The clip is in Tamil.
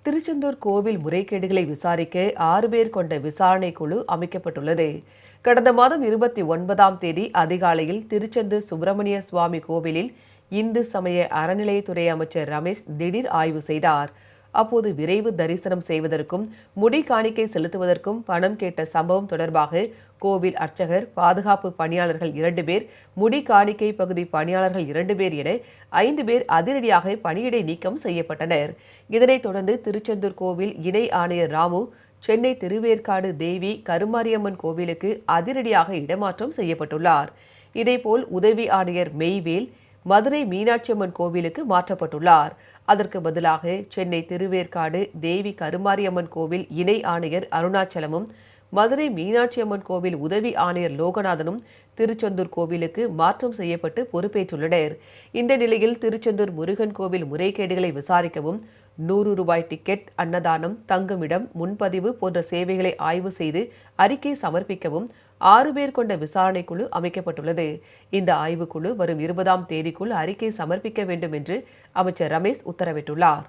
திருச்செந்தூர் கோவில் முறைகேடுகளை விசாரிக்க 6 பேர் கொண்ட விசாரணை குழு அமைக்கப்பட்டுள்ளது. கடந்த மாதம் 29ஆம் தேதி அதிகாலையில் திருச்செந்தூர் சுப்பிரமணிய சுவாமி கோவிலில் இந்து சமய அறநிலையத்துறை அமைச்சர் ரமேஷ் திடீர் ஆய்வு செய்தார். அப்போது விரைவு தரிசனம் செய்வதற்கும் முடி காணிக்கை செலுத்துவதற்கும் பணம் கேட்ட சம்பவம் தொடர்பாக கோவில் அர்ச்சகர், பாதுகாப்பு பணியாளர்கள் 2 பேர், முடி காணிக்கை பகுதி பணியாளர்கள் 2 பேர் என 5 பேர் அதிரடியாக பணியிடை நீக்கம் செய்யப்பட்டனர். இதனைத் தொடர்ந்து திருச்செந்தூர் கோவில் இணை ஆணையர் ராமு சென்னை திருவேற்காடு தேவி கருமாரியம்மன் கோவிலுக்கு அதிரடியாக இடமாற்றம் செய்யப்பட்டுள்ளார். இதேபோல் உதவி ஆணையர் மெய்வேல் மதுரை மீனாட்சியம்மன் கோவிலுக்கு மாற்றப்பட்டுள்ளார். அதற்கு பதிலாக சென்னை திருவேற்காடு தேவி கருமாரியம்மன் கோவில் இணை ஆணையர் அருணாச்சலமும், மதுரை மீனாட்சியம்மன் கோவில் உதவி ஆணையர் லோகநாதனும் திருச்செந்தூர் கோவிலுக்கு மாற்றம் செய்யப்பட்டு பொறுப்பேற்றுள்ளனர். இந்த நிலையில் திருச்செந்தூர் முருகன் கோவில் முறைகேடுகளை விசாரிக்கவும், 100 ரூபாய் டிக்கெட், அன்னதானம், தங்குமிடம், முன்பதிவு போன்ற சேவைகளை ஆய்வு செய்து அறிக்கை சமர்ப்பிக்கவும் 6 பேர் கொண்ட விசாரணை குழு அமைக்கப்பட்டுள்ளது. இந்த ஆய்வுக்குழு வரும் 20ஆம் தேதிக்குள் அறிக்கை சமர்ப்பிக்க வேண்டும் என்று அமைச்சர் ரமேஷ் உத்தரவிட்டுள்ளார்.